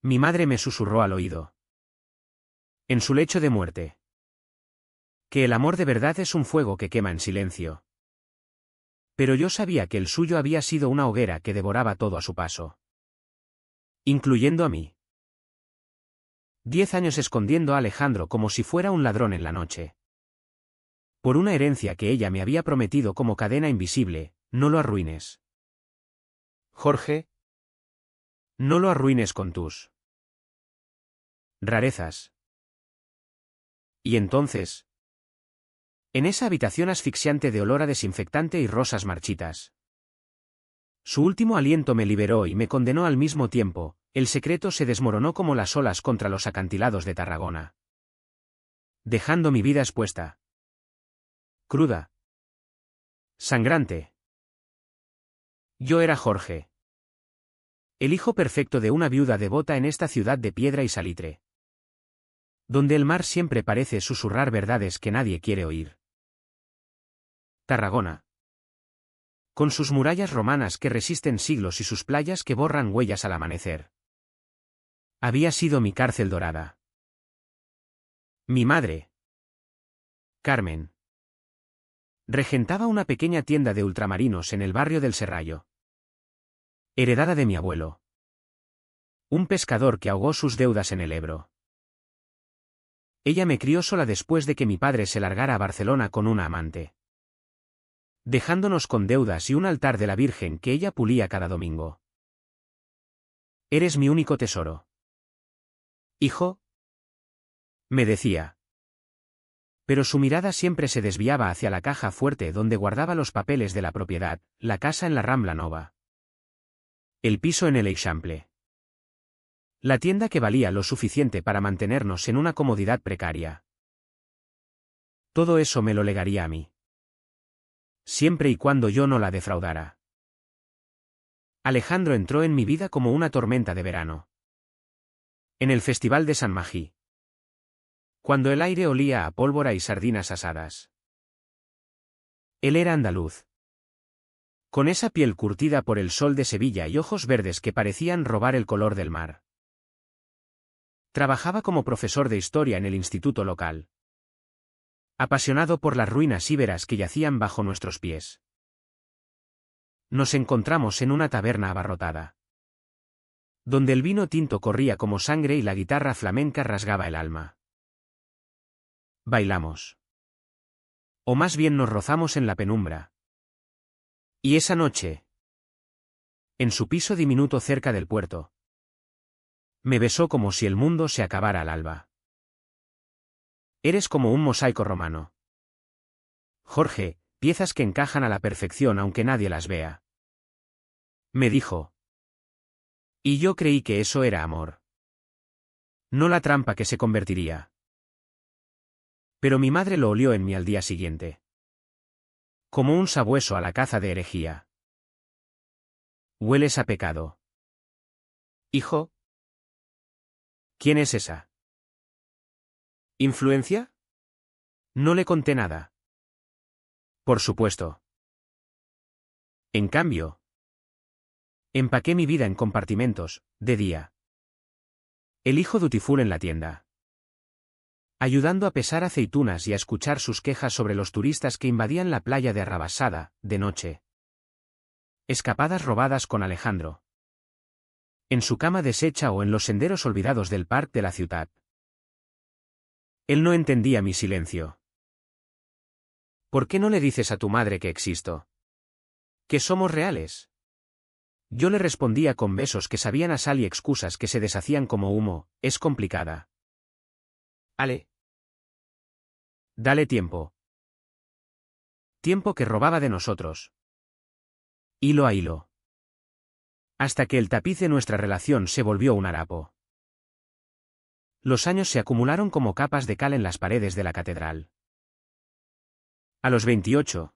Mi madre me susurró al oído. En su lecho de muerte. Que el amor de verdad es un fuego que quema en silencio. Pero yo sabía que el suyo había sido una hoguera que devoraba todo a su paso. Incluyendo a mí. 10 años escondiendo a Alejandro como si fuera un ladrón en la noche. Por una herencia que ella me había prometido como cadena invisible, no lo arruines. Jorge. No lo arruines con tus rarezas. Y entonces. En esa habitación asfixiante de olor a desinfectante y rosas marchitas. Su último aliento me liberó y me condenó al mismo tiempo, el secreto se desmoronó como las olas contra los acantilados de Tarragona. Dejando mi vida expuesta. Cruda. Sangrante. Yo era Jorge. El hijo perfecto de una viuda devota en esta ciudad de piedra y salitre. Donde el mar siempre parece susurrar verdades que nadie quiere oír. Tarragona. Con sus murallas romanas que resisten siglos y sus playas que borran huellas al amanecer. Había sido mi cárcel dorada. Mi madre, Carmen, regentaba una pequeña tienda de ultramarinos en el barrio del Serrallo. Heredada de mi abuelo. Un pescador que ahogó sus deudas en el Ebro. Ella me crió sola después de que mi padre se largara a Barcelona con una amante. Dejándonos con deudas y un altar de la Virgen que ella pulía cada domingo. Eres mi único tesoro. Hijo, me decía. Pero su mirada siempre se desviaba hacia la caja fuerte donde guardaba los papeles de la propiedad, la casa en la Rambla Nova. El piso en el Eixample. La tienda que valía lo suficiente para mantenernos en una comodidad precaria. Todo eso me lo legaría a mí. Siempre y cuando yo no la defraudara. Alejandro entró en mi vida como una tormenta de verano. En el Festival de San Magí. Cuando el aire olía a pólvora y sardinas asadas. Él era andaluz. Con esa piel curtida por el sol de Sevilla y ojos verdes que parecían robar el color del mar. Trabajaba como profesor de historia en el instituto local. Apasionado por las ruinas íberas que yacían bajo nuestros pies. Nos encontramos en una taberna abarrotada. Donde el vino tinto corría como sangre y la guitarra flamenca rasgaba el alma. Bailamos. O más bien nos rozamos en la penumbra. Y esa noche. En su piso diminuto cerca del puerto. Me besó como si el mundo se acabara al alba. Eres como un mosaico romano. Jorge, piezas que encajan a la perfección aunque nadie las vea. Me dijo. Y yo creí que eso era amor. No la trampa que se convertiría. Pero mi madre lo olió en mí al día siguiente. Como un sabueso a la caza de herejía. Hueles a pecado. Hijo. ¿Quién es esa? ¿Influencia? No le conté nada. Por supuesto. En cambio. Empaqué mi vida en compartimentos, de día. El hijo dutiful en la tienda. Ayudando a pesar aceitunas y a escuchar sus quejas sobre los turistas que invadían la playa de Arrabasada, de noche. Escapadas robadas con Alejandro. En su cama deshecha o en los senderos olvidados del parque de la ciudad. Él no entendía mi silencio. ¿Por qué no le dices a tu madre que existo? ¿Que somos reales? Yo le respondía con besos que sabían a sal y excusas que se deshacían como humo, es complicada. Ale. Dale tiempo. Tiempo que robaba de nosotros. Hilo a hilo. Hasta que el tapiz de nuestra relación se volvió un harapo. Los años se acumularon como capas de cal en las paredes de la catedral. A los 28.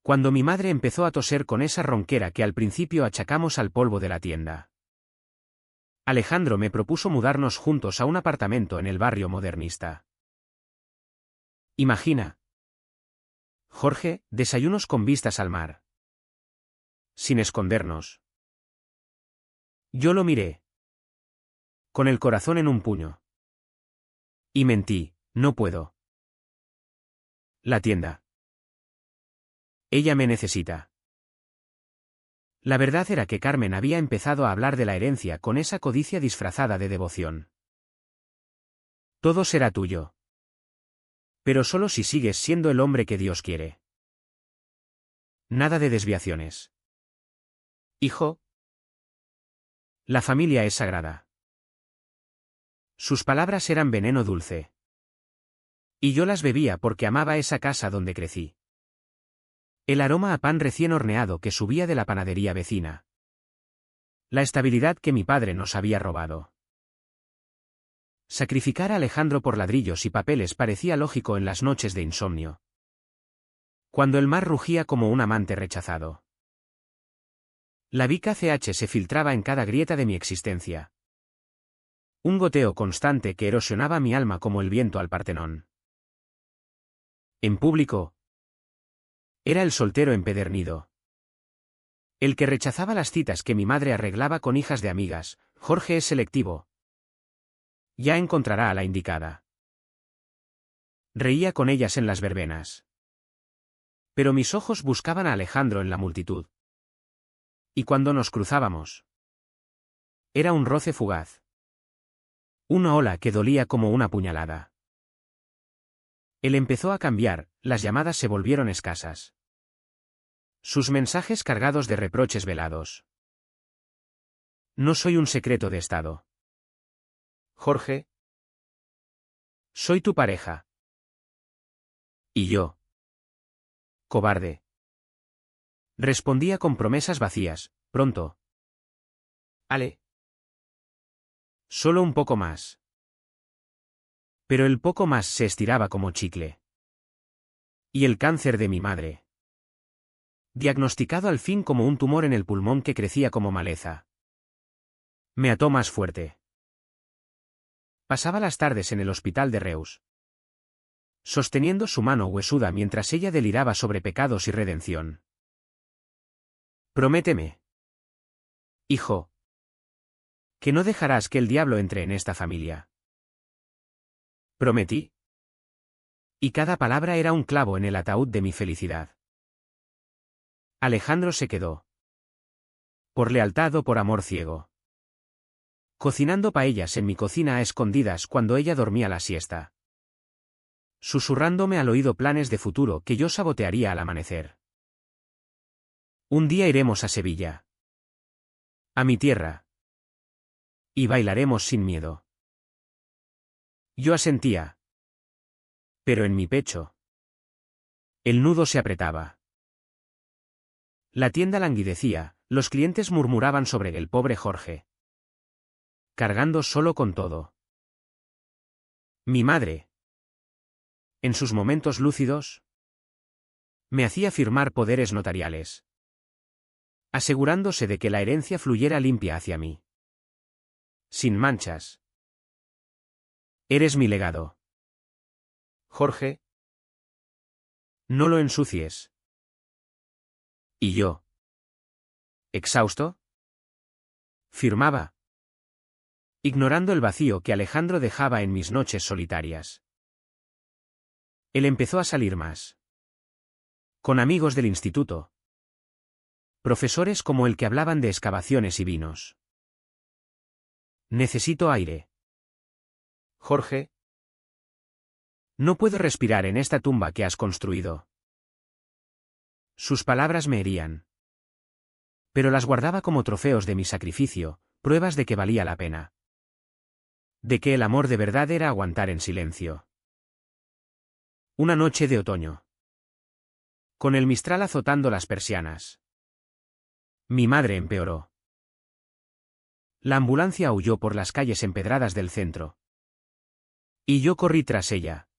Cuando mi madre empezó a toser con esa ronquera que al principio achacamos al polvo de la tienda. Alejandro me propuso mudarnos juntos a un apartamento en el barrio modernista. Imagina. Jorge, desayunos con vistas al mar. Sin escondernos. Yo lo miré. con el corazón en un puño. Y mentí, no puedo. La tienda. Ella me necesita. La verdad era que Carmen había empezado a hablar de la herencia con esa codicia disfrazada de devoción. Todo será tuyo. Pero solo si sigues siendo el hombre que Dios quiere. Nada de desviaciones. Hijo. La familia es sagrada. Sus palabras eran veneno dulce. Y yo las bebía porque amaba esa casa donde crecí. El aroma a pan recién horneado que subía de la panadería vecina. La estabilidad que mi padre nos había robado. Sacrificar a Alejandro por ladrillos y papeles parecía lógico en las noches de insomnio. Cuando el mar rugía como un amante rechazado. La Vica CH se filtraba en cada grieta de mi existencia. Un goteo constante que erosionaba mi alma como el viento al Partenón. En público. Era el soltero empedernido. El que rechazaba las citas que mi madre arreglaba con hijas de amigas. Jorge es selectivo. Ya encontrará a la indicada. Reía con ellas en las verbenas. Pero mis ojos buscaban a Alejandro en la multitud. Y cuando nos cruzábamos. Era un roce fugaz. Una ola que dolía como una puñalada. Él empezó a cambiar, las llamadas se volvieron escasas. Sus mensajes cargados de reproches velados. No soy un secreto de estado. Jorge. Soy tu pareja. ¿Y yo? Cobarde. Respondía con promesas vacías, pronto. Ale. Solo un poco más. Pero el poco más se estiraba como chicle. Y el cáncer de mi madre. Diagnosticado al fin como un tumor en el pulmón que crecía como maleza. Me ató más fuerte. Pasaba las tardes en el hospital de Reus. Sosteniendo su mano huesuda mientras ella deliraba sobre pecados y redención. Prométeme. Hijo. Que no dejarás que el diablo entre en esta familia. Prometí. Y cada palabra era un clavo en el ataúd de mi felicidad. Alejandro se quedó. Por lealtad o por amor ciego. Cocinando paellas en mi cocina a escondidas cuando ella dormía la siesta. Susurrándome al oído planes de futuro que yo sabotearía al amanecer. Un día iremos a Sevilla. A mi tierra. Y bailaremos sin miedo. Yo asentía. Pero en mi pecho. El nudo se apretaba. La tienda languidecía, los clientes murmuraban sobre el pobre Jorge. Cargando solo con todo. Mi madre. En sus momentos lúcidos. Me hacía firmar poderes notariales. Asegurándose de que la herencia fluyera limpia hacia mí. Sin manchas. Eres mi legado. Jorge. No lo ensucies. ¿Y yo? ¿Exhausto? Firmaba. Ignorando el vacío que Alejandro dejaba en mis noches solitarias. Él empezó a salir más. Con amigos del instituto. Profesores como el que hablaban de excavaciones y vinos. Necesito aire. Jorge. No puedo respirar en esta tumba que has construido. Sus palabras me herían. Pero las guardaba como trofeos de mi sacrificio, pruebas de que valía la pena. De que el amor de verdad era aguantar en silencio. Una noche de otoño. Con el mistral azotando las persianas. Mi madre empeoró. La ambulancia huyó por las calles empedradas del centro. Y yo corrí tras ella.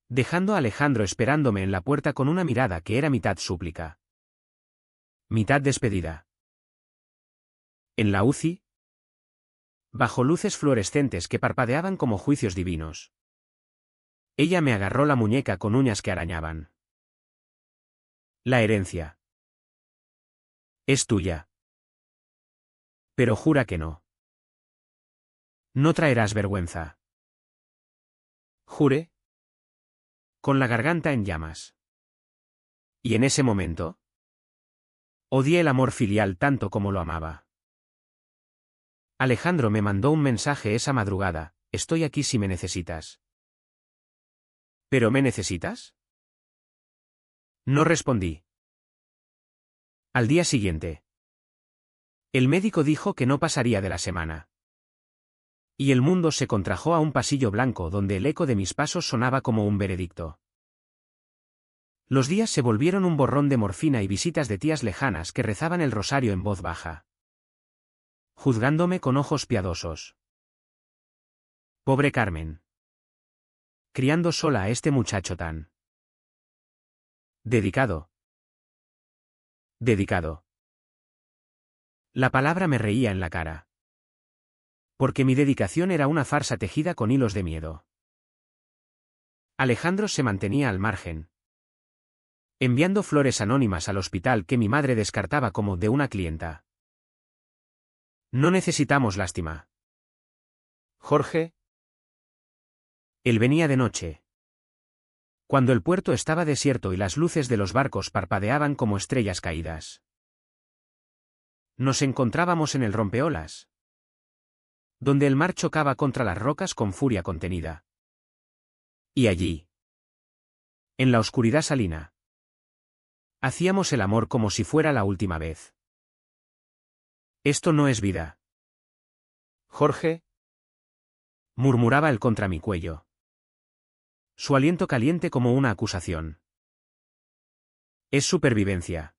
Dejando a Alejandro esperándome en la puerta con una mirada que era mitad súplica. Mitad despedida. En la UCI. Bajo luces fluorescentes que parpadeaban como juicios divinos. Ella me agarró la muñeca con uñas que arañaban. La herencia. Es tuya. Pero jura que no. No traerás vergüenza. Juré, con la garganta en llamas. Y en ese momento, odié el amor filial tanto como lo amaba. Alejandro me mandó un mensaje esa madrugada: estoy aquí si me necesitas. ¿Pero me necesitas? No respondí. Al día siguiente, el médico dijo que no pasaría de la semana. Y el mundo se contrajo a un pasillo blanco donde el eco de mis pasos sonaba como un veredicto. Los días se volvieron un borrón de morfina y visitas de tías lejanas que rezaban el rosario en voz baja, juzgándome con ojos piadosos. Pobre Carmen. Criando sola a este muchacho tan dedicado. Dedicado. La palabra me reía en la cara. Porque mi dedicación era una farsa tejida con hilos de miedo. Alejandro se mantenía al margen, enviando flores anónimas al hospital que mi madre descartaba como de una clienta. No necesitamos lástima. Jorge. Él venía de noche, cuando el puerto estaba desierto y las luces de los barcos parpadeaban como estrellas caídas. Nos encontrábamos en el rompeolas, donde el mar chocaba contra las rocas con furia contenida. Y allí, en la oscuridad salina, hacíamos el amor como si fuera la última vez. Esto no es vida. Jorge, murmuraba él contra mi cuello, su aliento caliente como una acusación. Es supervivencia,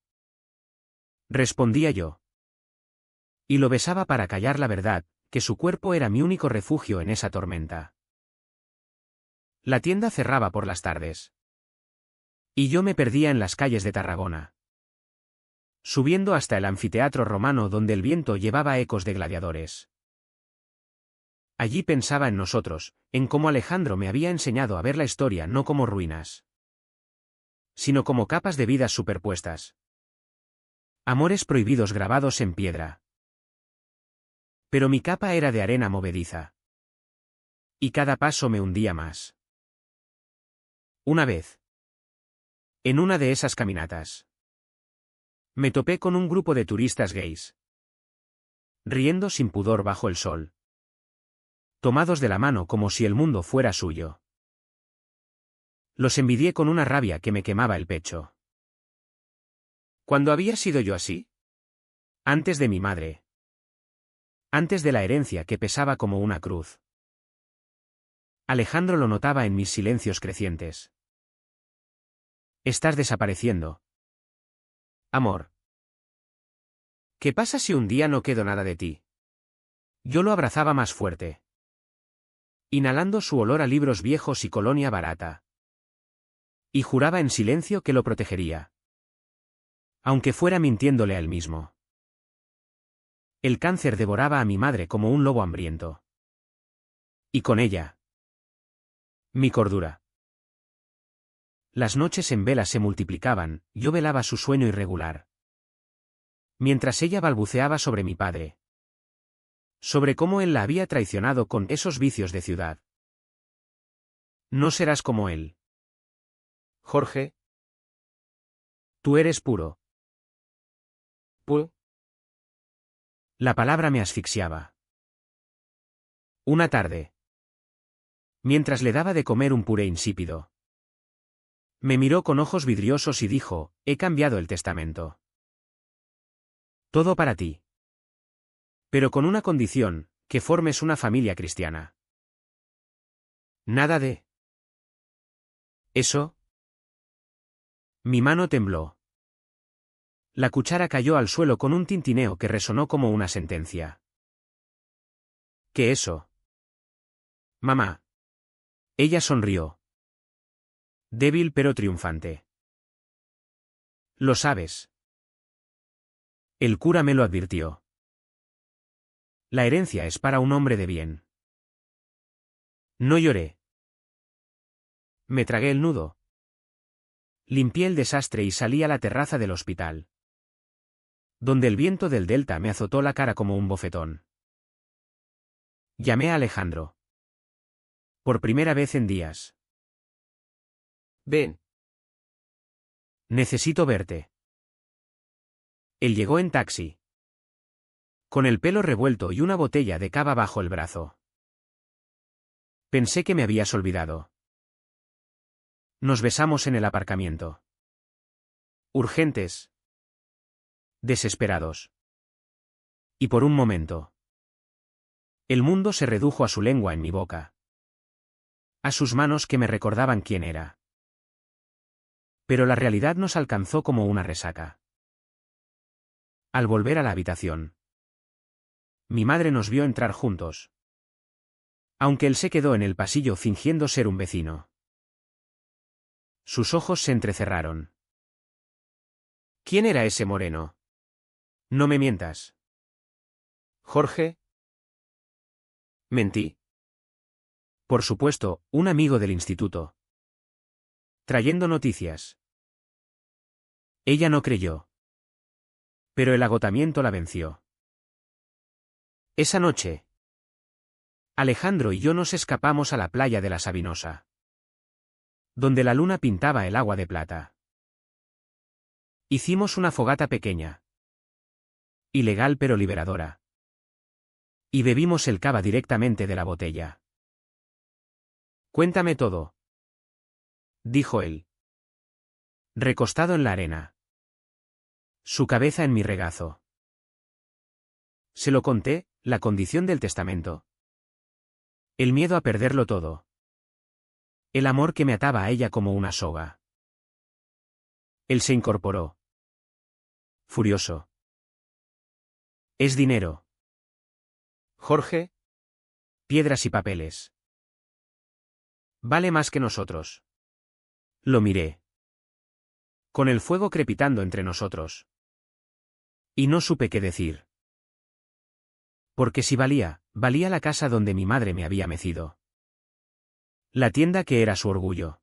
respondía yo. Y lo besaba para callar la verdad, que su cuerpo era mi único refugio en esa tormenta. La tienda cerraba por las tardes. Y yo me perdía en las calles de Tarragona, subiendo hasta el anfiteatro romano donde el viento llevaba ecos de gladiadores. Allí pensaba en nosotros, en cómo Alejandro me había enseñado a ver la historia no como ruinas, sino como capas de vidas superpuestas. Amores prohibidos grabados en piedra. Pero mi capa era de arena movediza. Y cada paso me hundía más. Una vez, en una de esas caminatas, me topé con un grupo de turistas gays, riendo sin pudor bajo el sol, tomados de la mano como si el mundo fuera suyo. Los envidié con una rabia que me quemaba el pecho. ¿Cuándo había sido yo así? Antes de mi madre. Antes de la herencia que pesaba como una cruz. Alejandro lo notaba en mis silencios crecientes. Estás desapareciendo. Amor. ¿Qué pasa si un día no quedó nada de ti? Yo lo abrazaba más fuerte, inhalando su olor a libros viejos y colonia barata. Y juraba en silencio que lo protegería, aunque fuera mintiéndole a él mismo. El cáncer devoraba a mi madre como un lobo hambriento. Y con ella, mi cordura. Las noches en vela se multiplicaban, yo velaba su sueño irregular, mientras ella balbuceaba sobre mi padre, sobre cómo él la había traicionado con esos vicios de ciudad. No serás como él. Jorge. Tú eres puro. Puro. La palabra me asfixiaba. Una tarde, mientras le daba de comer un puré insípido, me miró con ojos vidriosos y dijo: he cambiado el testamento. Todo para ti. Pero con una condición, que formes una familia cristiana. Nada de eso. Mi mano tembló. La cuchara cayó al suelo con un tintineo que resonó como una sentencia. ¿Qué eso? Mamá. Ella sonrió. Débil pero triunfante. Lo sabes. El cura me lo advirtió. La herencia es para un hombre de bien. No lloré. Me tragué el nudo. Limpié el desastre y salí a la terraza del hospital, donde el viento del delta me azotó la cara como un bofetón. Llamé a Alejandro. Por primera vez en días. Ven. Necesito verte. Él llegó en taxi. Con el pelo revuelto y una botella de cava bajo el brazo. Pensé que me habías olvidado. Nos besamos en el aparcamiento. Urgentes. Desesperados. Y por un momento. El mundo se redujo a su lengua en mi boca. A sus manos que me recordaban quién era. Pero la realidad nos alcanzó como una resaca. Al volver a la habitación. Mi madre nos vio entrar juntos. Aunque él se quedó en el pasillo fingiendo ser un vecino. Sus ojos se entrecerraron. ¿Quién era ese moreno? No me mientas. Jorge. Mentí. Por supuesto, un amigo del instituto. Trayendo noticias. Ella no creyó. Pero el agotamiento la venció. Esa noche. Alejandro y yo nos escapamos a la playa de la Sabinosa. Donde la luna pintaba el agua de plata. Hicimos una fogata pequeña. Ilegal pero liberadora. Y bebimos el cava directamente de la botella. Cuéntame todo. Dijo él. Recostado en la arena. Su cabeza en mi regazo. Se lo conté, la condición del testamento. El miedo a perderlo todo. El amor que me ataba a ella como una soga. Él se incorporó. Furioso. Es dinero. Jorge. Piedras y papeles. Vale más que nosotros. Lo miré. Con el fuego crepitando entre nosotros. Y no supe qué decir. Porque si valía, valía la casa donde mi madre me había mecido. La tienda que era su orgullo.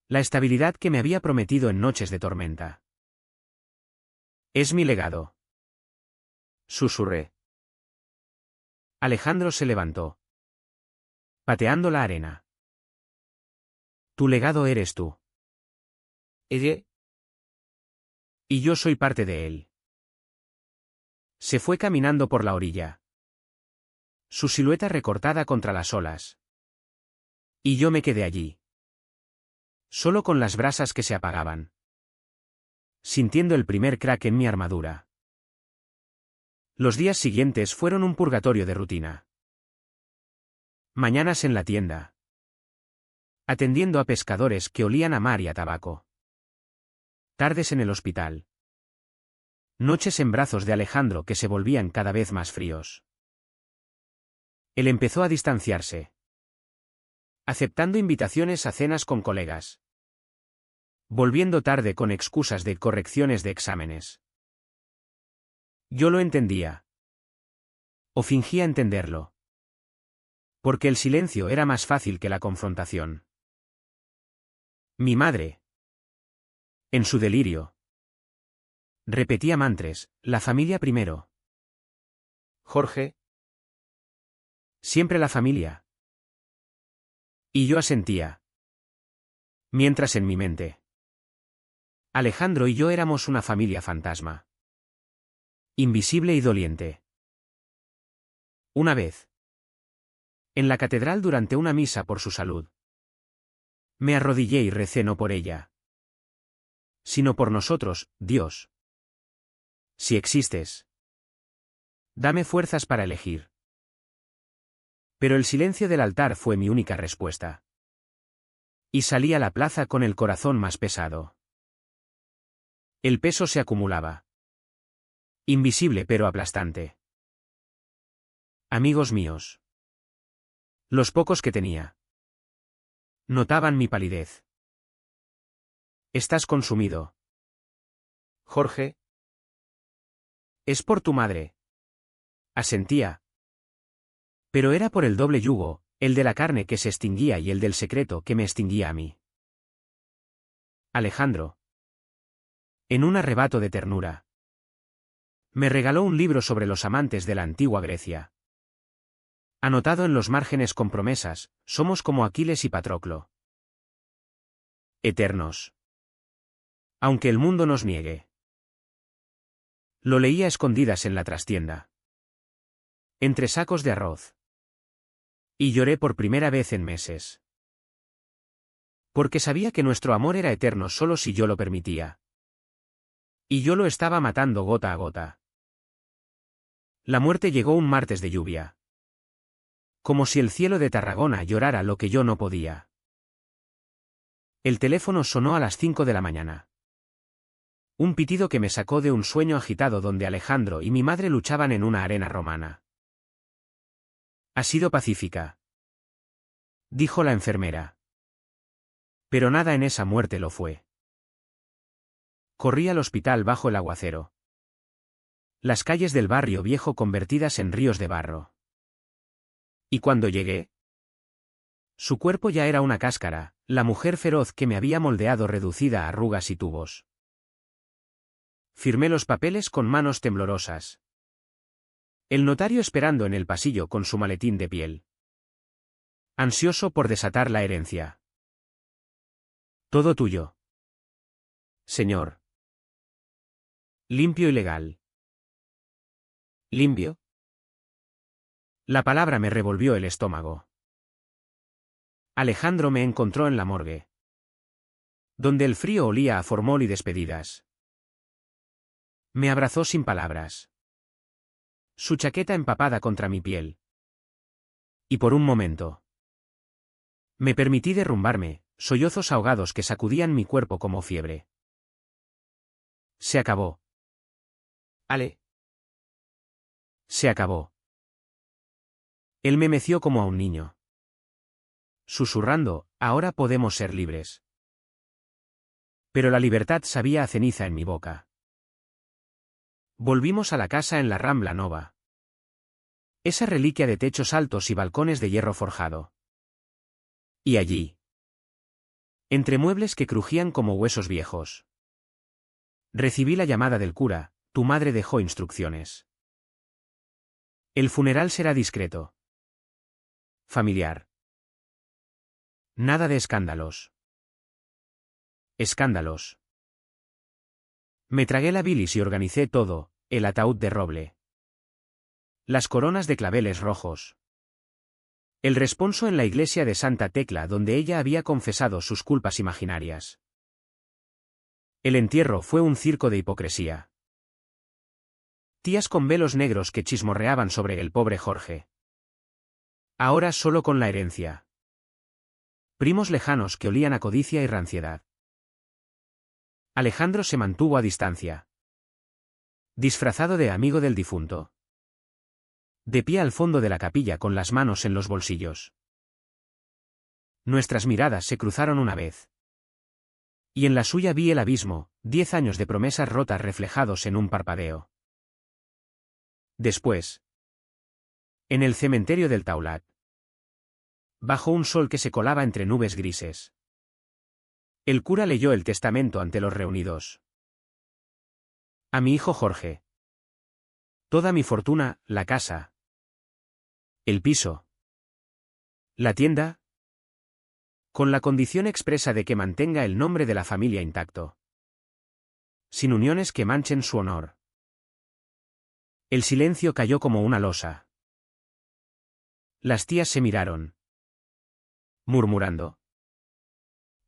La estabilidad que me había prometido en noches de tormenta. Es mi legado. Susurré. Alejandro se levantó. Pateando la arena. Tu legado eres tú. Ella. Y yo soy parte de él. Se fue caminando por la orilla. Su silueta recortada contra las olas. Y yo me quedé allí. Solo con las brasas que se apagaban. Sintiendo el primer crack en mi armadura. Los días siguientes fueron un purgatorio de rutina. Mañanas en la tienda. Atendiendo a pescadores que olían a mar y a tabaco. Tardes en el hospital. Noches en brazos de Alejandro que se volvían cada vez más fríos. Él empezó a distanciarse. Aceptando invitaciones a cenas con colegas. Volviendo tarde con excusas de correcciones de exámenes. Yo lo entendía. O fingía entenderlo. Porque el silencio era más fácil que la confrontación. Mi madre. En su delirio. Repetía mantras, la familia primero. Jorge. Siempre la familia. Y yo asentía. Mientras en mi mente. Alejandro y yo éramos una familia fantasma. Invisible y doliente. Una vez. En la catedral durante una misa por su salud. Me arrodillé y recé no por ella. Sino por nosotros, Dios. Si existes. Dame fuerzas para elegir. Pero el silencio del altar fue mi única respuesta. Y salí a la plaza con el corazón más pesado. El peso se acumulaba. Invisible pero aplastante. Amigos míos. Los pocos que tenía. Notaban mi palidez. Estás consumido. Jorge. Es por tu madre. Asentía. Pero era por el doble yugo, el de la carne que se extinguía y el del secreto que me extinguía a mí. Alejandro. En un arrebato de ternura. Me regaló un libro sobre los amantes de la antigua Grecia. Anotado en los márgenes con promesas, somos como Aquiles y Patroclo. Eternos. Aunque el mundo nos niegue. Lo leía a escondidas en la trastienda. Entre sacos de arroz. Y lloré por primera vez en meses. Porque sabía que nuestro amor era eterno solo si yo lo permitía. Y yo lo estaba matando gota a gota. La muerte llegó un martes de lluvia. Como si el cielo de Tarragona llorara lo que yo no podía. El teléfono sonó a las 5 de la mañana. Un pitido que me sacó de un sueño agitado donde Alejandro y mi madre luchaban en una arena romana. Ha sido pacífica, dijo la enfermera. Pero nada en esa muerte lo fue. Corrí al hospital bajo el aguacero. Las calles del barrio viejo convertidas en ríos de barro. Y cuando llegué, su cuerpo ya era una cáscara, la mujer feroz que me había moldeado reducida a arrugas y tubos. Firmé los papeles con manos temblorosas. El notario esperando en el pasillo con su maletín de piel. Ansioso por desatar la herencia. Todo tuyo. Señor. Limpio y legal. ¿Limpio? La palabra me revolvió el estómago. Alejandro me encontró en la morgue, donde el frío olía a formol y despedidas. Me abrazó sin palabras. Su chaqueta empapada contra mi piel. Y por un momento me permití derrumbarme, sollozos ahogados que sacudían mi cuerpo como fiebre. Se acabó. Ale. Se acabó. Él me meció como a un niño. Susurrando, ahora podemos ser libres. Pero la libertad sabía a ceniza en mi boca. Volvimos a la casa en la Rambla Nova. Esa reliquia de techos altos y balcones de hierro forjado. Y allí, entre muebles que crujían como huesos viejos, recibí la llamada del cura, tu madre dejó instrucciones. El funeral será discreto. Familiar. Nada de escándalos. Escándalos. Me tragué la bilis y organicé todo, el ataúd de roble. Las coronas de claveles rojos. El responso en la iglesia de Santa Tecla donde ella había confesado sus culpas imaginarias. El entierro fue un circo de hipocresía. Tías con velos negros que chismorreaban sobre el pobre Jorge. Ahora solo con la herencia. Primos lejanos que olían a codicia y ranciedad. Alejandro se mantuvo a distancia. Disfrazado de amigo del difunto. De pie al fondo de la capilla con las manos en los bolsillos. Nuestras miradas se cruzaron una vez. Y en la suya vi el abismo, 10 años de promesas rotas reflejados en un parpadeo. Después. En el cementerio del Taulat. Bajo un sol que se colaba entre nubes grises. El cura leyó el testamento ante los reunidos. A mi hijo Jorge. Toda mi fortuna, la casa. El piso. La tienda. Con la condición expresa de que mantenga el nombre de la familia intacto. Sin uniones que manchen su honor. El silencio cayó como una losa. Las tías se miraron. Murmurando.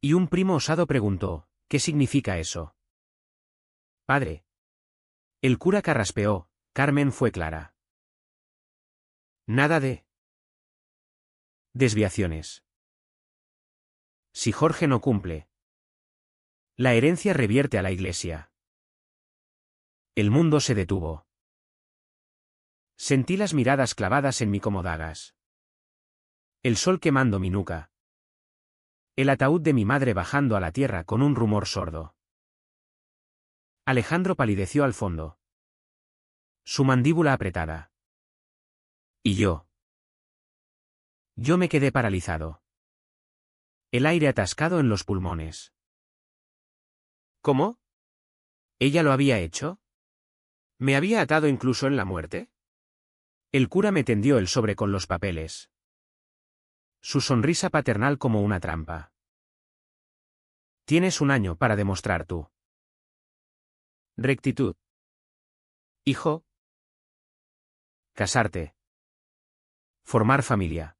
Y un primo osado preguntó, ¿qué significa eso? Padre. El cura carraspeó, Carmen fue clara. Nada de desviaciones. Si Jorge no cumple, la herencia revierte a la iglesia. El mundo se detuvo. Sentí las miradas clavadas en mí como dagas. El sol quemando mi nuca. El ataúd de mi madre bajando a la tierra con un rumor sordo. Alejandro palideció al fondo. Su mandíbula apretada. Y yo. Yo me quedé paralizado. El aire atascado en los pulmones. ¿Cómo? ¿Ella lo había hecho? ¿Me había atado incluso en la muerte? El cura me tendió el sobre con los papeles. Su sonrisa paternal como una trampa. Tienes un año para demostrar tu rectitud. Hijo, Casarte. Formar familia.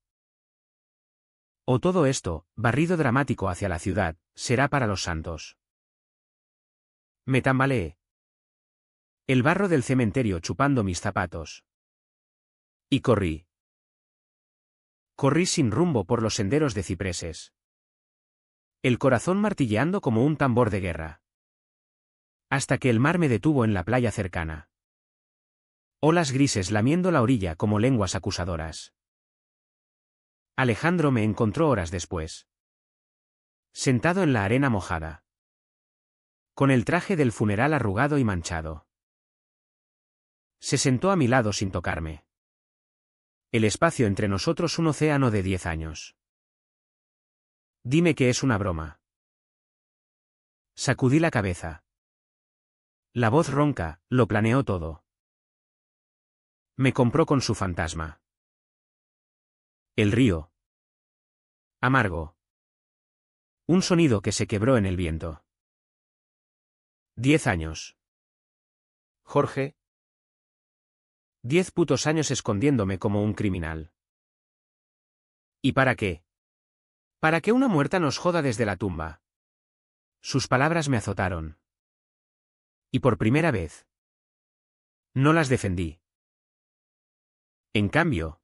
O todo esto, barrido dramático hacia la ciudad, será para los santos. Me tambaleé. El barro del cementerio chupando mis zapatos. Y corrí. Corrí sin rumbo por los senderos de cipreses. El corazón martilleando como un tambor de guerra. Hasta que el mar me detuvo en la playa cercana. Olas grises lamiendo la orilla como lenguas acusadoras. Alejandro me encontró horas después. Sentado en la arena mojada. Con el traje del funeral arrugado y manchado. Se sentó a mi lado sin tocarme. El espacio entre nosotros un océano de 10 años. Dime que es una broma. Sacudí la cabeza. La voz ronca, lo planeó todo. Me compró con su fantasma. El río. Amargo. Un sonido que se quebró en el viento. 10 años. Jorge, 10 putos años escondiéndome como un criminal. ¿Y para qué? Para que una muerta nos joda desde la tumba. Sus palabras me azotaron. Y por primera vez. No las defendí. En cambio.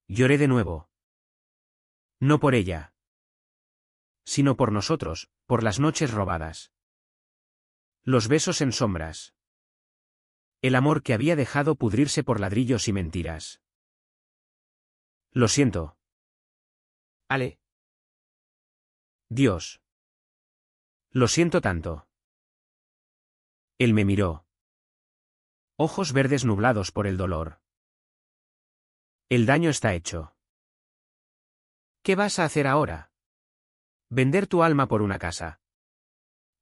Lloré de nuevo. No por ella. Sino por nosotros, por las noches robadas. Los besos en sombras. El amor que había dejado pudrirse por ladrillos y mentiras. Lo siento. Ale, Dios. Lo siento tanto. Él me miró. Ojos verdes nublados por el dolor. El daño está hecho. ¿Qué vas a hacer ahora? Vender tu alma por una casa.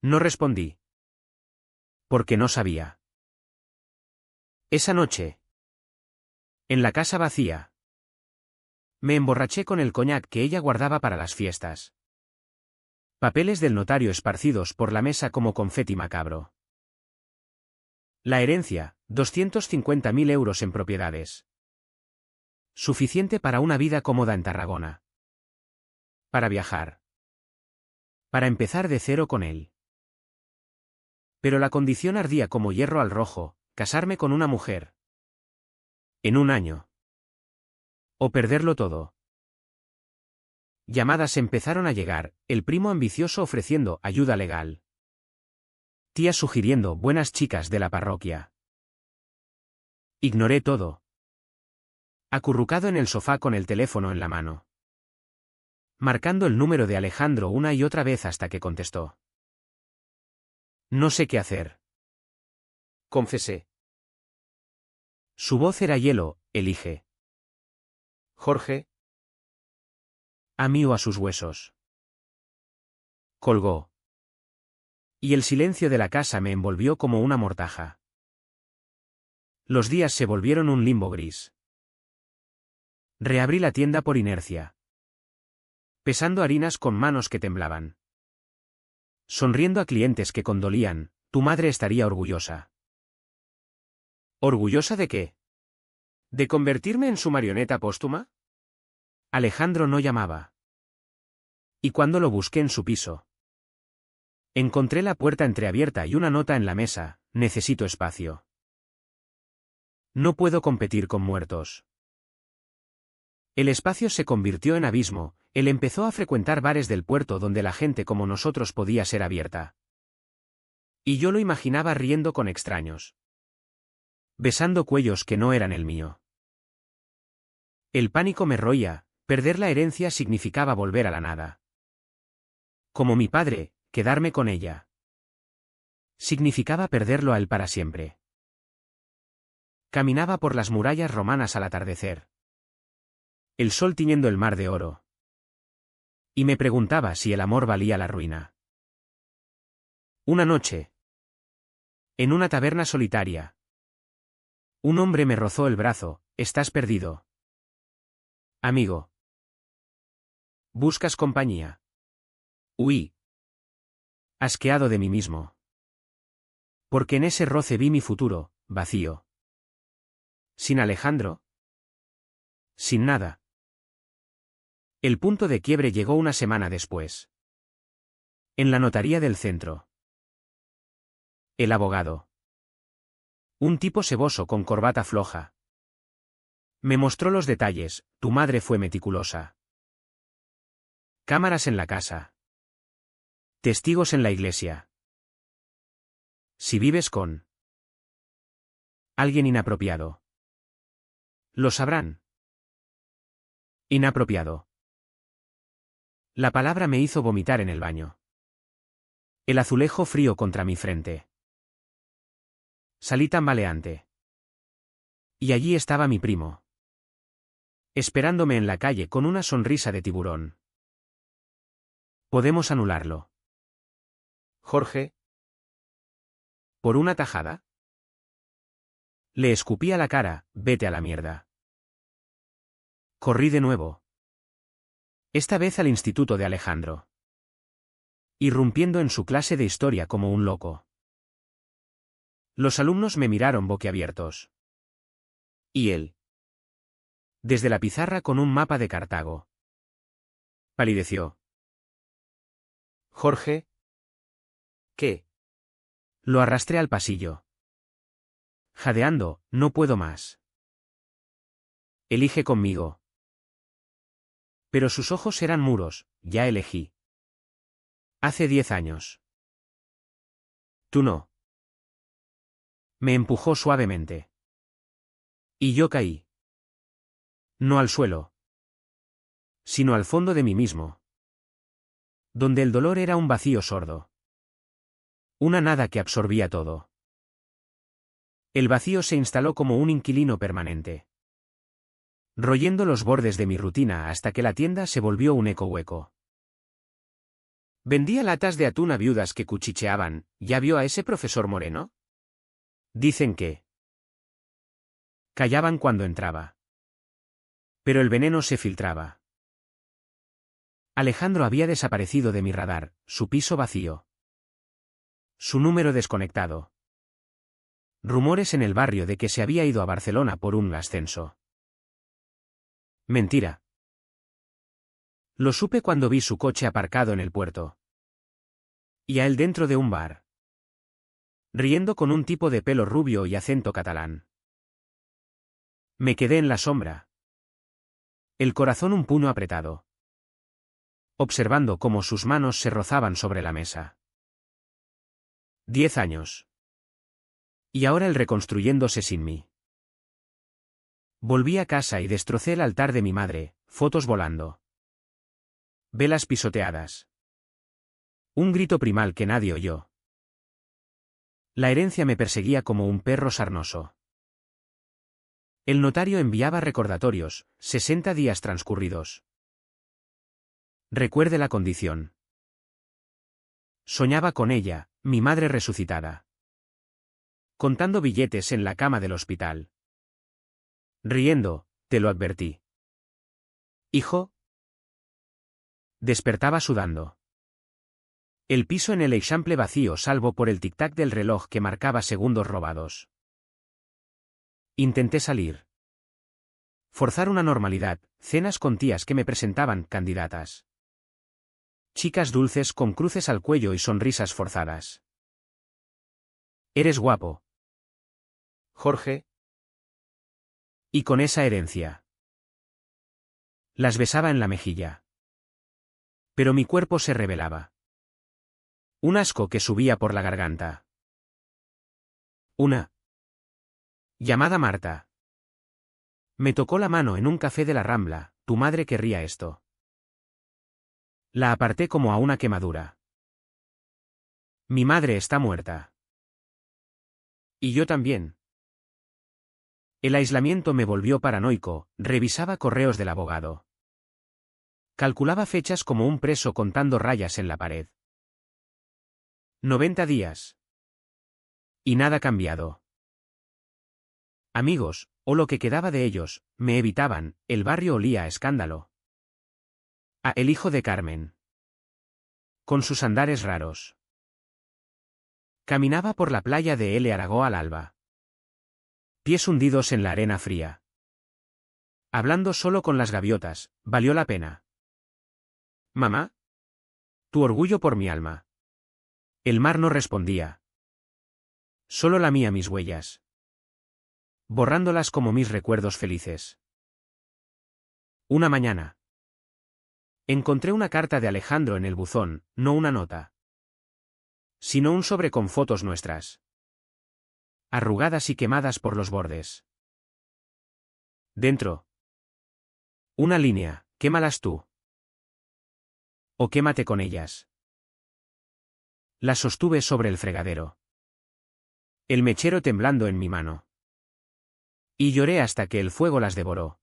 No respondí. Porque no sabía. Esa noche. En la casa vacía. Me emborraché con el coñac que ella guardaba para las fiestas. Papeles del notario esparcidos por la mesa como confeti macabro. La herencia, 250.000 euros en propiedades. Suficiente para una vida cómoda en Tarragona. Para viajar. Para empezar de cero con él. Pero la condición ardía como hierro al rojo, casarme con una mujer. En un año. O perderlo todo. Llamadas empezaron a llegar, el primo ambicioso ofreciendo ayuda legal. Tía sugiriendo buenas chicas de la parroquia. Ignoré todo. Acurrucado en el sofá con el teléfono en la mano. Marcando el número de Alejandro una y otra vez hasta que contestó. No sé qué hacer. confesé. Su voz era hielo, elige. Jorge, A mí o a sus huesos. Colgó. Y el silencio de la casa me envolvió como una mortaja. Los días se volvieron un limbo gris. Reabrí la tienda por inercia. Pesando harinas con manos que temblaban. Sonriendo a clientes que condolían, tu madre estaría orgullosa. ¿Orgullosa de qué? ¿De convertirme en su marioneta póstuma? Alejandro no llamaba. Y cuando lo busqué en su piso. Encontré la puerta entreabierta y una nota en la mesa, necesito espacio. No puedo competir con muertos. El espacio se convirtió en abismo, él empezó a frecuentar bares del puerto donde la gente como nosotros podía ser abierta. Y yo lo imaginaba riendo con extraños. Besando cuellos que no eran el mío. El pánico me roía, perder la herencia significaba volver a la nada. Como mi padre, quedarme con ella. Significaba perderlo a él para siempre. Caminaba por las murallas romanas al atardecer. El sol tiñendo el mar de oro. Y me preguntaba si el amor valía la ruina. Una noche. En una taberna solitaria. Un hombre me rozó el brazo. Estás perdido. Amigo. ¿Buscas compañía? Huí. Asqueado de mí mismo. Porque en ese roce vi mi futuro, vacío. ¿Sin Alejandro? Sin nada. El punto de quiebre llegó una semana después. En la notaría del centro. El abogado. Un tipo seboso con corbata floja. Me mostró los detalles. Tu madre fue meticulosa. Cámaras en la casa. Testigos en la iglesia. Si vives con alguien inapropiado. Lo sabrán. Inapropiado. La palabra me hizo vomitar en el baño. El azulejo frío contra mi frente. Salí tambaleante. Y allí estaba mi primo. Esperándome en la calle con una sonrisa de tiburón. ¿Podemos anularlo? Jorge. ¿Por una tajada? Le escupí a la cara. Vete a la mierda. Corrí de nuevo. Esta vez al instituto de Alejandro. Irrumpiendo en su clase de historia como un loco. Los alumnos me miraron boquiabiertos. ¿Y él? Desde la pizarra con un mapa de Cartago. Palideció. Jorge. ¿Qué? Lo arrastré al pasillo. Jadeando, no puedo más. Elige conmigo. Pero sus ojos eran muros. Ya elegí. Hace 10 años. Tú no. Me empujó suavemente. Y yo caí. No al suelo. Sino al fondo de mí mismo. Donde el dolor era un vacío sordo. Una nada que absorbía todo. El vacío se instaló como un inquilino permanente. Royendo los bordes de mi rutina hasta que la tienda se volvió un eco hueco. Vendía latas de atún a viudas que cuchicheaban. ¿Ya vio a ese profesor Moreno? Dicen que callaban cuando entraba. Pero el veneno se filtraba. Alejandro había desaparecido de mi radar, su piso vacío. Su número desconectado. Rumores en el barrio de que se había ido a Barcelona por un ascenso. Mentira. Lo supe cuando vi su coche aparcado en el puerto. Y a él dentro de un bar. Riendo con un tipo de pelo rubio y acento catalán. Me quedé en la sombra. El corazón un puño apretado. Observando cómo sus manos se rozaban sobre la mesa. 10 años. Y ahora él reconstruyéndose sin mí. Volví a casa y destrocé el altar de mi madre, fotos volando. Velas pisoteadas. Un grito primal que nadie oyó. La herencia me perseguía como un perro sarnoso. El notario enviaba recordatorios, 60 días transcurridos. Recuerde la condición. Soñaba con ella, mi madre resucitada. Contando billetes en la cama del hospital. Riendo, te lo advertí. Hijo. Despertaba sudando. El piso en el Eixample vacío salvo por el tic-tac del reloj que marcaba segundos robados. Intenté salir. Forzar una normalidad, cenas con tías que me presentaban candidatas. Chicas dulces con cruces al cuello y sonrisas forzadas. Eres guapo. Jorge. Y con esa herencia. Las besaba en la mejilla. Pero mi cuerpo se rebelaba. Un asco que subía por la garganta. Una llamada Marta. Me tocó la mano en un café de la Rambla. Tu madre querría esto. La aparté como a una quemadura. Mi madre está muerta. Y yo también. El aislamiento me volvió paranoico, revisaba correos del abogado. Calculaba fechas como un preso contando rayas en la pared. 90 días. Y nada cambiado. Amigos, o lo que quedaba de ellos, me evitaban, el barrio olía a escándalo. A el hijo de Carmen. Con sus andares raros. Caminaba por la playa de L. Aragó al alba. Pies hundidos en la arena fría. Hablando solo con las gaviotas, valió la pena. Mamá. Tu orgullo por mi alma. El mar no respondía. Solo lamía mis huellas. Borrándolas como mis recuerdos felices. Una mañana. Encontré una carta de Alejandro en el buzón, no una nota. Sino un sobre con fotos nuestras. Arrugadas y quemadas por los bordes. Dentro. Una línea, quémalas tú. O quémate con ellas. Las sostuve sobre el fregadero. El mechero temblando en mi mano. Y lloré hasta que el fuego las devoró.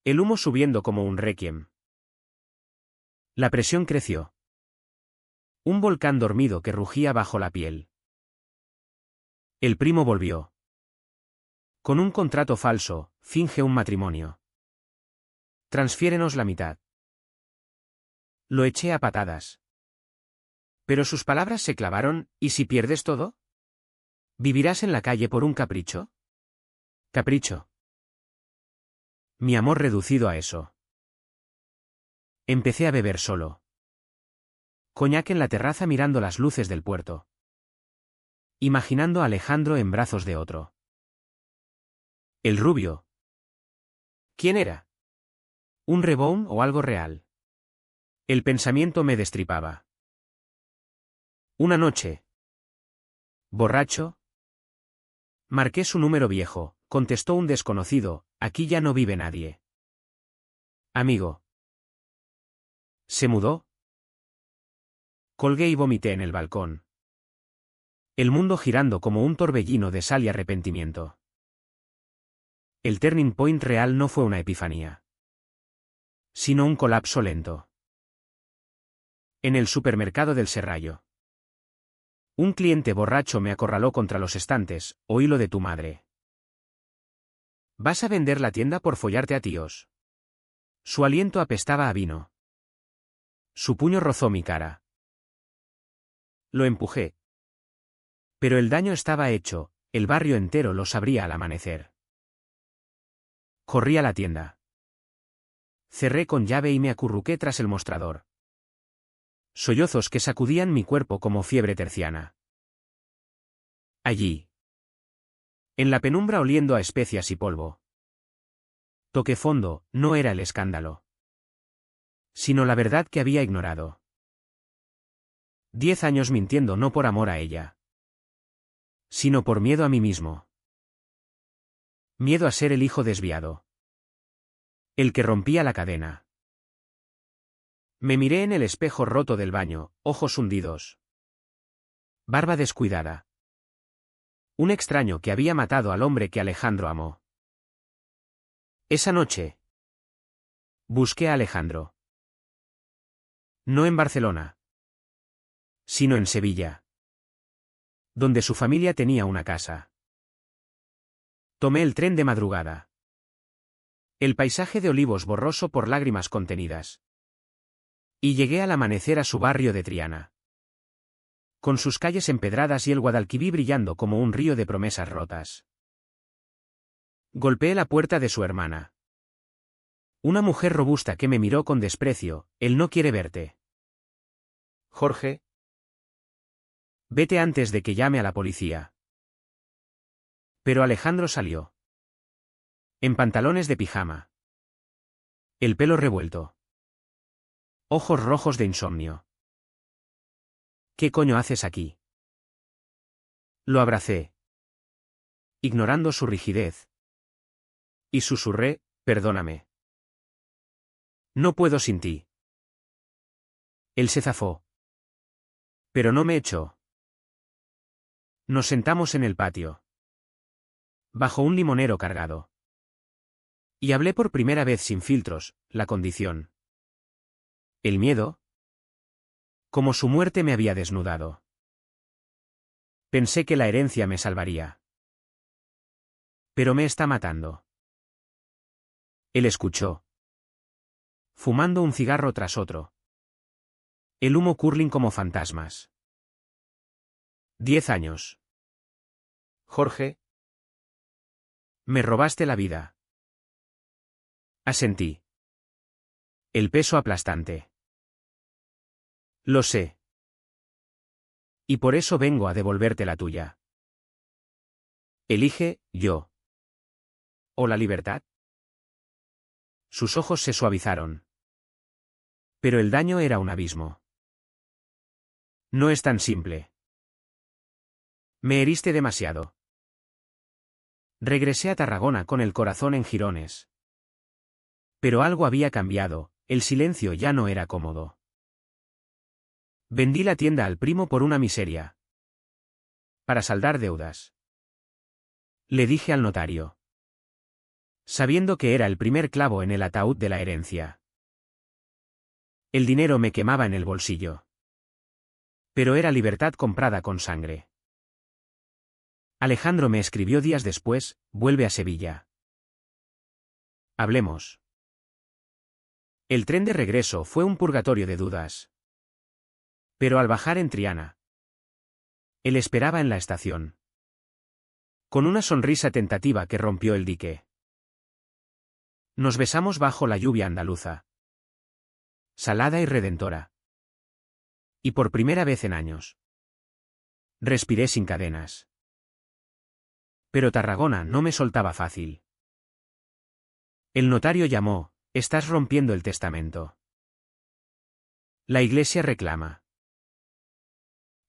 El humo subiendo como un requiem. La presión creció. Un volcán dormido que rugía bajo la piel. El primo volvió. Con un contrato falso, finge un matrimonio. Transfiérenos la mitad. Lo eché a patadas. Pero sus palabras se clavaron, ¿y si pierdes todo? ¿Vivirás en la calle por un capricho? Capricho. Mi amor reducido a eso. Empecé a beber solo. Coñac en la terraza mirando las luces del puerto. Imaginando a Alejandro en brazos de otro. El rubio. ¿Quién era? ¿Un rebón o algo real? El pensamiento me destripaba. Una noche. Borracho. Marqué su número viejo, contestó un desconocido, aquí ya no vive nadie. Amigo. ¿Se mudó? Colgué y vomité en el balcón. El mundo girando como un torbellino de sal y arrepentimiento. El turning point real no fue una epifanía. Sino un colapso lento. En el supermercado del Serrallo. Un cliente borracho me acorraló contra los estantes, oí lo de tu madre. ¿Vas a vender la tienda por follarte a tíos? Su aliento apestaba a vino. Su puño rozó mi cara. Lo empujé. Pero el daño estaba hecho, el barrio entero lo sabría al amanecer. Corrí a la tienda. Cerré con llave y me acurruqué tras el mostrador. Sollozos que sacudían mi cuerpo como fiebre terciana. Allí. En la penumbra oliendo a especias y polvo. Toqué fondo, no era el escándalo. Sino la verdad que había ignorado. 10 años mintiendo no por amor a ella. Sino por miedo a mí mismo. Miedo a ser el hijo desviado. El que rompía la cadena. Me miré en el espejo roto del baño, ojos hundidos. Barba descuidada. Un extraño que había matado al hombre que Alejandro amó. Esa noche. Busqué a Alejandro. No en Barcelona. Sino en Sevilla. Donde su familia tenía una casa. Tomé el tren de madrugada. El paisaje de olivos borroso por lágrimas contenidas. Y llegué al amanecer a su barrio de Triana. Con sus calles empedradas y el Guadalquivir brillando como un río de promesas rotas. Golpeé la puerta de su hermana. Una mujer robusta que me miró con desprecio, él no quiere verte. Jorge. Vete antes de que llame a la policía. Pero Alejandro salió. En pantalones de pijama. El pelo revuelto. Ojos rojos de insomnio. ¿Qué coño haces aquí? Lo abracé. Ignorando su rigidez. Y susurré, perdóname. No puedo sin ti. Él se zafó. Pero no me echó. Nos sentamos en el patio. Bajo un limonero cargado. Y hablé por primera vez sin filtros, la condición. El miedo. Como su muerte me había desnudado. Pensé que la herencia me salvaría. Pero me está matando. Él escuchó. Fumando un cigarro tras otro. El humo curling como fantasmas. 10 años. Jorge. Me robaste la vida. Asentí. El peso aplastante. Lo sé. Y por eso vengo a devolverte la tuya. Elige, yo. ¿O la libertad? Sus ojos se suavizaron. Pero el daño era un abismo. No es tan simple. Me heriste demasiado. Regresé a Tarragona con el corazón en jirones. Pero algo había cambiado, el silencio ya no era cómodo. Vendí la tienda al primo por una miseria. Para saldar deudas. Le dije al notario. Sabiendo que era el primer clavo en el ataúd de la herencia. El dinero me quemaba en el bolsillo. Pero era libertad comprada con sangre. Alejandro me escribió días después, vuelve a Sevilla. Hablemos. El tren de regreso fue un purgatorio de dudas. Pero al bajar en Triana, él esperaba en la estación. Con una sonrisa tentativa que rompió el dique. Nos besamos bajo la lluvia andaluza. Salada y redentora. Y por primera vez en años. Respiré sin cadenas. Pero Tarragona no me soltaba fácil. El notario llamó, estás rompiendo el testamento. La iglesia reclama.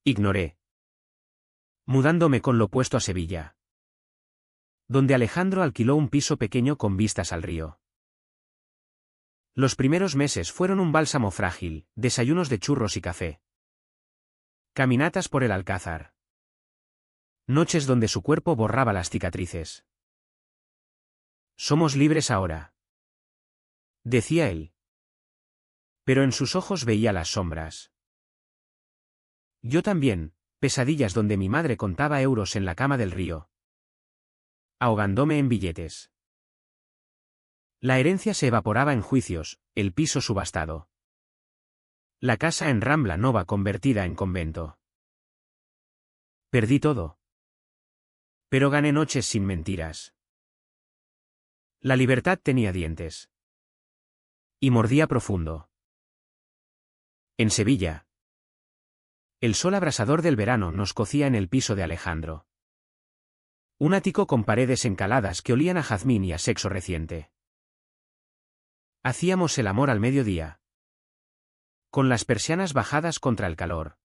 Ignoré. Mudándome con lo opuesto a Sevilla. Donde Alejandro alquiló un piso pequeño con vistas al río. Los primeros meses fueron un bálsamo frágil, desayunos de churros y café. Caminatas por el Alcázar. Noches donde su cuerpo borraba las cicatrices. Somos libres ahora. Decía él. Pero en sus ojos veía las sombras. Yo también, pesadillas donde mi madre contaba euros en la cama del río. Ahogándome en billetes. La herencia se evaporaba en juicios, el piso subastado. La casa en Rambla Nova convertida en convento. Perdí todo. Pero gané noches sin mentiras. La libertad tenía dientes. Y mordía profundo. En Sevilla. El sol abrasador del verano nos cocía en el piso de Alejandro. Un ático con paredes encaladas que olían a jazmín y a sexo reciente. Hacíamos el amor al mediodía. Con las persianas bajadas contra el calor.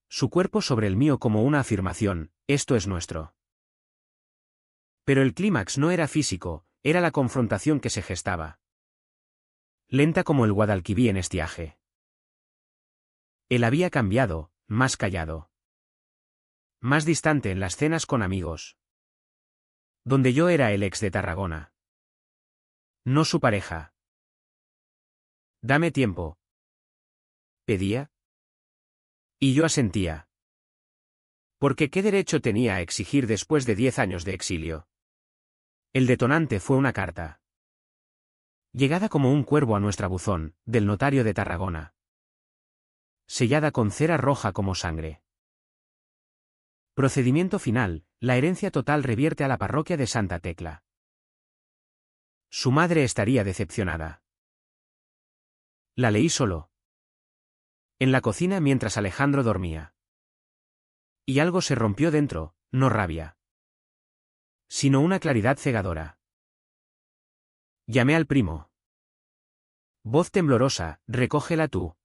Su cuerpo sobre el mío como una afirmación, esto es nuestro. Pero el clímax no era físico, era la confrontación que se gestaba. Lenta como el Guadalquivir en estiaje. Él había cambiado, más callado. Más distante en las cenas con amigos. Donde yo era el ex de Tarragona. No su pareja. Dame tiempo. Pedía. Y yo asentía. Porque ¿qué derecho tenía a exigir después de 10 años de exilio? El detonante fue una carta. Llegada como un cuervo a nuestra buzón, del notario de Tarragona. Sellada con cera roja como sangre. Procedimiento final, la herencia total revierte a la parroquia de Santa Tecla. Su madre estaría decepcionada. La leí solo. En la cocina mientras Alejandro dormía. Y algo se rompió dentro, no rabia. Sino una claridad cegadora. Llamé al primo. Voz temblorosa, recógela tú.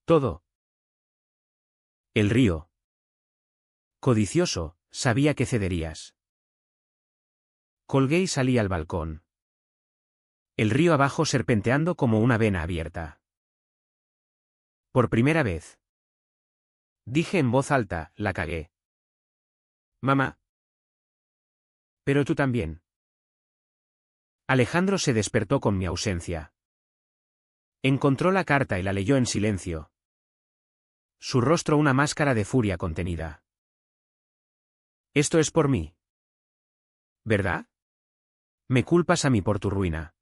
Todo. El río. Codicioso, sabía que cederías. Colgué y salí al balcón. El río abajo serpenteando como una vena abierta. Por primera vez. Dije en voz alta, la cagué. Mamá. Pero tú también. Alejandro se despertó con mi ausencia. Encontró la carta y la leyó en silencio. Su rostro una máscara de furia contenida. Esto es por mí. ¿verdad? Me culpas a mí por tu ruina.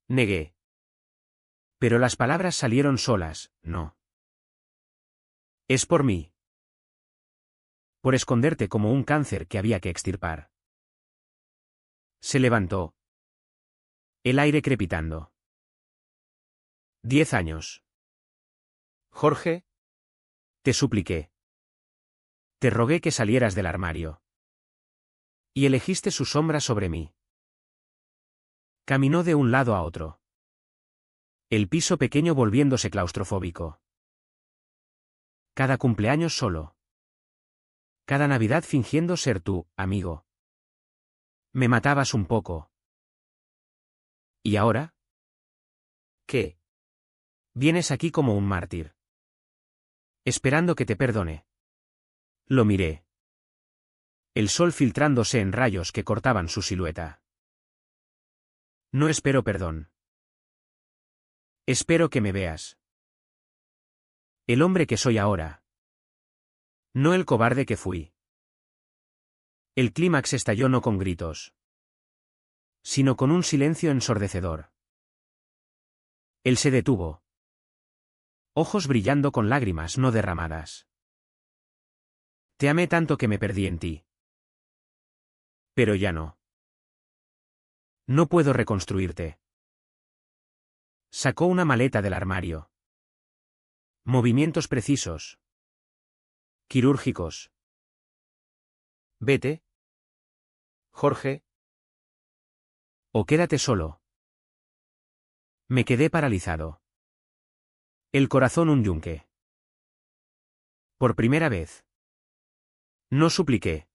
Negué. Pero las palabras salieron solas, no. Es por mí. Por esconderte como un cáncer que había que extirpar. Se levantó. El aire crepitando. 10 años. Jorge, Te supliqué. Te rogué que salieras del armario. Y elegiste su sombra sobre mí. Caminó de un lado a otro. El piso pequeño volviéndose claustrofóbico. Cada cumpleaños solo. Cada Navidad fingiendo ser tú, amigo. Me matabas un poco. ¿Y ahora? ¿qué? Vienes aquí como un mártir. Esperando que te perdone. Lo miré. El sol filtrándose en rayos que cortaban su silueta. No espero perdón. Espero que me veas. El hombre que soy ahora. No el cobarde que fui. El clímax estalló no con gritos, sino con un silencio ensordecedor. Él se detuvo. Ojos brillando con lágrimas no derramadas. Te amé tanto que me perdí en ti. Pero ya no. No puedo reconstruirte. Sacó una maleta del armario. Movimientos precisos. Quirúrgicos. Vete. Jorge, O quédate solo. Me quedé paralizado. El corazón un yunque. Por primera vez. No supliqué.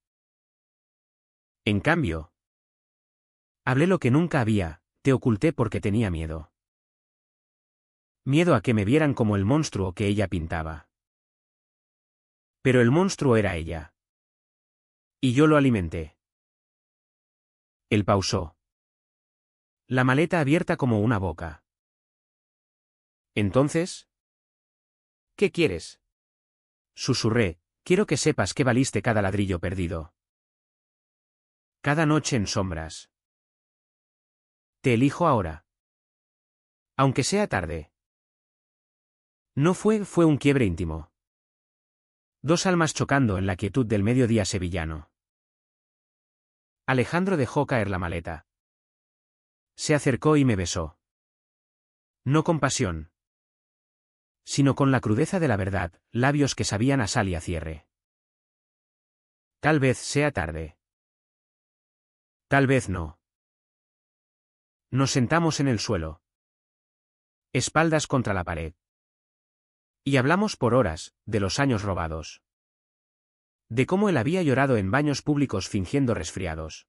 En cambio, hablé lo que nunca había, te oculté porque tenía miedo. Miedo a que me vieran como el monstruo que ella pintaba. Pero el monstruo era ella. Y yo lo alimenté. Él pausó. La maleta abierta como una boca. Entonces, ¿qué quieres? susurré, quiero que sepas que valiste cada ladrillo perdido. Cada noche en sombras. Te elijo ahora. Aunque sea tarde. No fue un quiebre íntimo. Dos almas chocando en la quietud del mediodía sevillano. Alejandro dejó caer la maleta. Se acercó y me besó. No con pasión, sino con la crudeza de la verdad, labios que sabían a sal y a cierre. Tal vez sea tarde. Tal vez no. Nos sentamos en el suelo. Espaldas contra la pared. Y hablamos por horas, de los años robados. De cómo él había llorado en baños públicos fingiendo resfriados.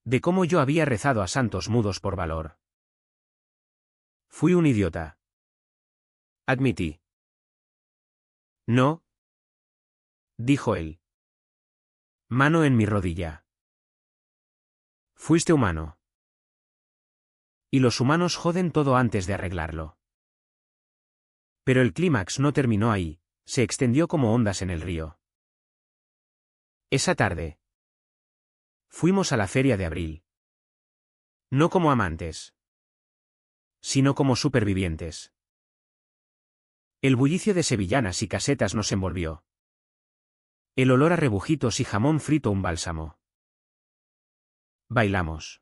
De cómo yo había rezado a santos mudos por valor. Fui un idiota. Admití. No, dijo él. Mano en mi rodilla. Fuiste humano. Y los humanos joden todo antes de arreglarlo. Pero el clímax no terminó ahí, se extendió como ondas en el río. Esa tarde. Fuimos a la feria de abril. No como amantes, sino como supervivientes. El bullicio de sevillanas y casetas nos envolvió. El olor a rebujitos y jamón frito un bálsamo. Bailamos.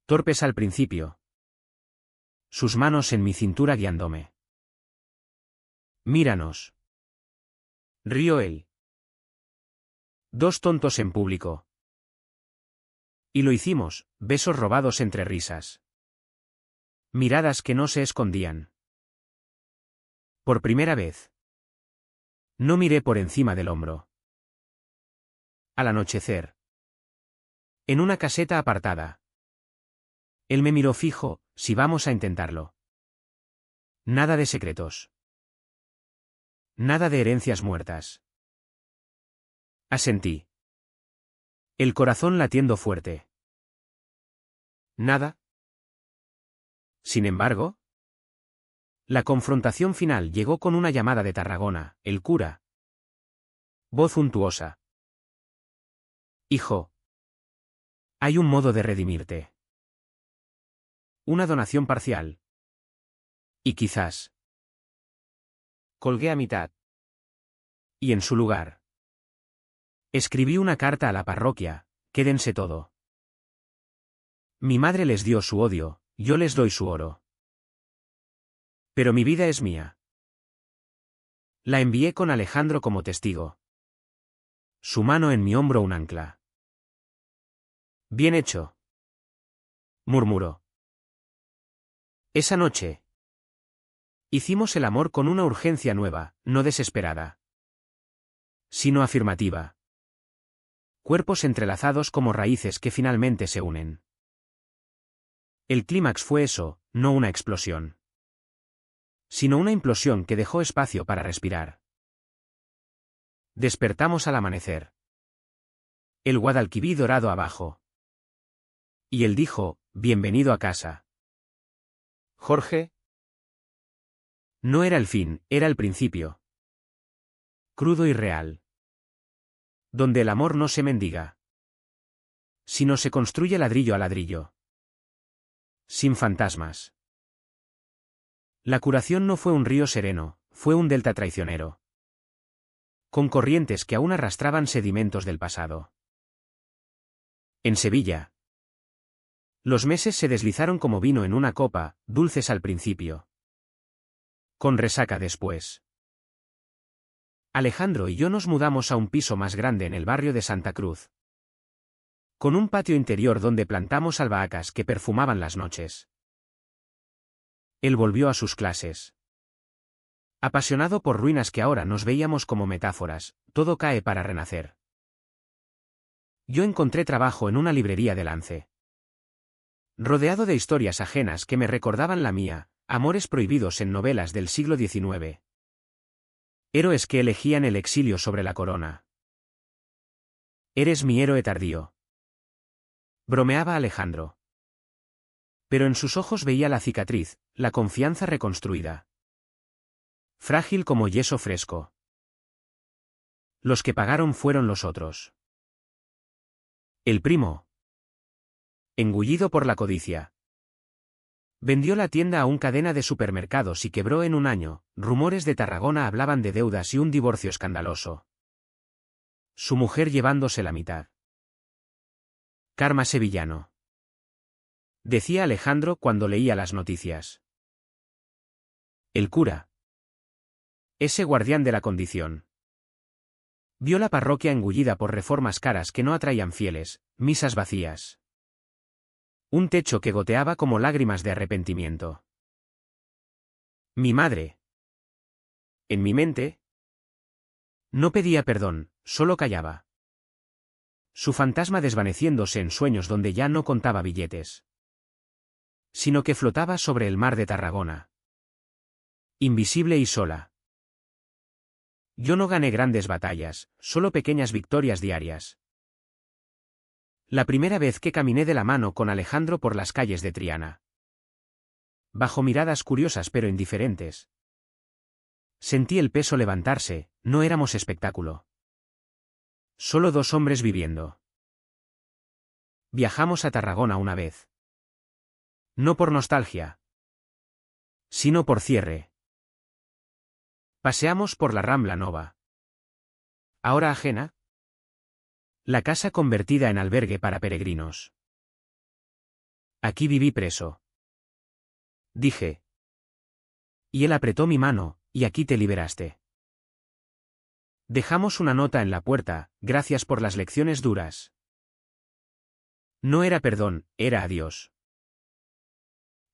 Torpes al principio. Sus manos en mi cintura guiándome. Míranos. Rió él. Dos tontos en público. Y lo hicimos, besos robados entre risas. Miradas que no se escondían. Por primera vez. No miré por encima del hombro. Al anochecer. En una caseta apartada. Él me miró fijo, si vamos a intentarlo. Nada de secretos. Nada de herencias muertas. Asentí. El corazón latiendo fuerte. Nada. Sin embargo, la confrontación final llegó con una llamada de Tarragona, el cura. Voz untuosa. Hijo. Hay un modo de redimirte. Una donación parcial. Y quizás. Colgué a mitad. Y en su lugar. Escribí una carta a la parroquia, quédense todo. Mi madre les dio su odio, yo les doy su oro. Pero mi vida es mía. La envié con Alejandro como testigo. Su mano en mi hombro un ancla. Bien hecho. Murmuró. Esa noche. Hicimos el amor con una urgencia nueva, no desesperada, sino afirmativa. Cuerpos entrelazados como raíces que finalmente se unen. El clímax fue eso, no una explosión, sino una implosión que dejó espacio para respirar. Despertamos al amanecer. El Guadalquivir dorado abajo. Y él dijo, bienvenido a casa. Jorge. No era el fin, era el principio. Crudo y real. Donde el amor no se mendiga, sino se construye ladrillo a ladrillo. Sin fantasmas. La curación no fue un río sereno, fue un delta traicionero. Con corrientes que aún arrastraban sedimentos del pasado. En Sevilla. Los meses se deslizaron como vino en una copa, dulces al principio. Con resaca después. Alejandro y yo nos mudamos a un piso más grande en el barrio de Santa Cruz. Con un patio interior donde plantamos albahacas que perfumaban las noches. Él volvió a sus clases. Apasionado por ruinas que ahora nos veíamos como metáforas, todo cae para renacer. Yo encontré trabajo en una librería de Lance. Rodeado de historias ajenas que me recordaban la mía, amores prohibidos en novelas del siglo XIX. Héroes que elegían el exilio sobre la corona. Eres mi héroe tardío. Bromeaba Alejandro. Pero en sus ojos veía la cicatriz, la confianza reconstruida. Frágil como yeso fresco. Los que pagaron fueron los otros. El primo. Engullido por la codicia. Vendió la tienda a una cadena de supermercados y quebró en un año. Rumores de Tarragona hablaban de deudas y un divorcio escandaloso. Su mujer llevándose la mitad. Karma sevillano. Decía Alejandro cuando leía las noticias. El cura. Ese guardián de la condición. Vio la parroquia engullida por reformas caras que no atraían fieles, misas vacías. Un techo que goteaba como lágrimas de arrepentimiento. Mi madre. En mi mente. No pedía perdón, solo callaba. Su fantasma desvaneciéndose en sueños donde ya no contaba billetes. Sino que flotaba sobre el mar de Tarragona. Invisible y sola. Yo no gané grandes batallas, solo pequeñas victorias diarias. La primera vez que caminé de la mano con Alejandro por las calles de Triana. Bajo miradas curiosas pero indiferentes. Sentí el peso levantarse, no éramos espectáculo. Solo dos hombres viviendo. Viajamos a Tarragona una vez. No por nostalgia. Sino por cierre. Paseamos por la Rambla Nova. Ahora ajena. La casa convertida en albergue para peregrinos. Aquí viví preso. Dije. Y él apretó mi mano, y aquí te liberaste. Dejamos una nota en la puerta, gracias por las lecciones duras. No era perdón, era adiós.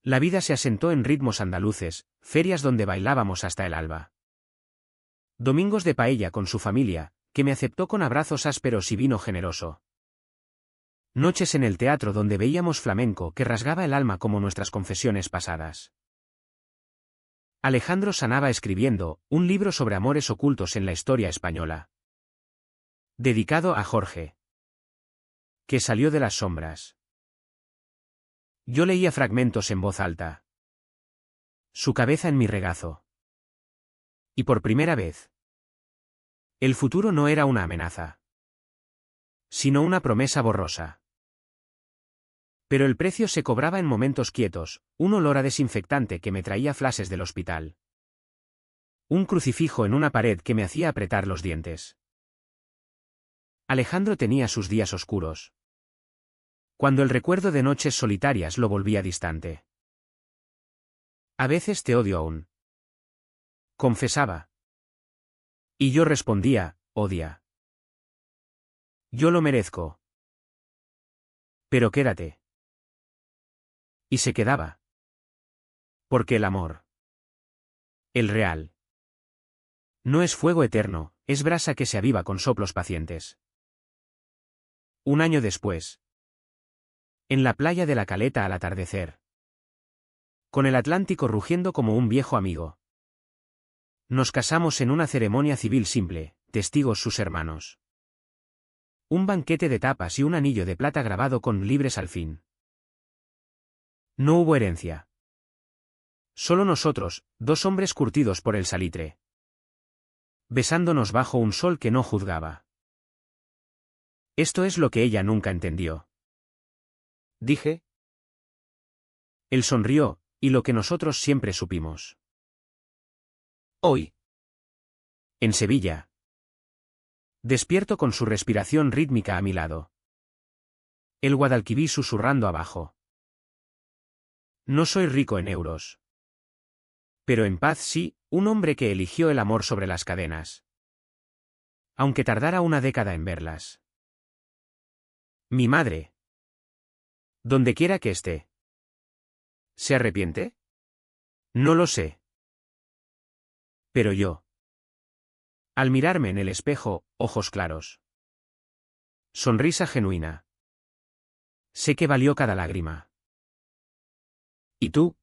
La vida se asentó en ritmos andaluces, ferias donde bailábamos hasta el alba. Domingos de paella con su familia, que me aceptó con abrazos ásperos y vino generoso. Noches en el teatro donde veíamos flamenco que rasgaba el alma como nuestras confesiones pasadas. Alejandro sanaba escribiendo, un libro sobre amores ocultos en la historia española. Dedicado a Jorge. Que salió de las sombras. Yo leía fragmentos en voz alta. Su cabeza en mi regazo. Y por primera vez. El futuro no era una amenaza. sino una promesa borrosa. Pero el precio se cobraba en momentos quietos, un olor a desinfectante que me traía flashes del hospital. Un crucifijo en una pared que me hacía apretar los dientes. Alejandro tenía sus días oscuros. Cuando el recuerdo de noches solitarias lo volvía distante. A veces te odio aún. Confesaba. Y yo respondía, odia. Yo lo merezco. Pero quédate. Y se quedaba. Porque el amor. El real. No es fuego eterno, es brasa que se aviva con soplos pacientes. Un año después. En la playa de la Caleta al atardecer. Con el Atlántico rugiendo como un viejo amigo. Nos casamos en una ceremonia civil simple, testigos sus hermanos. Un banquete de tapas y un anillo de plata grabado con libres al fin. No hubo herencia. Solo nosotros, dos hombres curtidos por el salitre. Besándonos bajo un sol que no juzgaba. Esto es lo que ella nunca entendió. Dije. Él sonrió, y lo que nosotros siempre supimos. Hoy. En Sevilla. Despierto con su respiración rítmica a mi lado. El Guadalquivir susurrando abajo. No soy rico en euros. Pero en paz sí, un hombre que eligió el amor sobre las cadenas. Aunque tardara una década en verlas. Mi madre. Donde quiera que esté. ¿Se arrepiente? No lo sé. Pero yo. Al mirarme en el espejo, ojos claros. Sonrisa genuina. Sé que valió cada lágrima. ¿Y tú?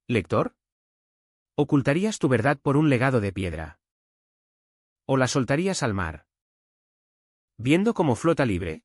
¿Lector? ¿Ocultarías tu verdad por un legado de piedra? ¿O la soltarías al mar? Viendo cómo flota libre,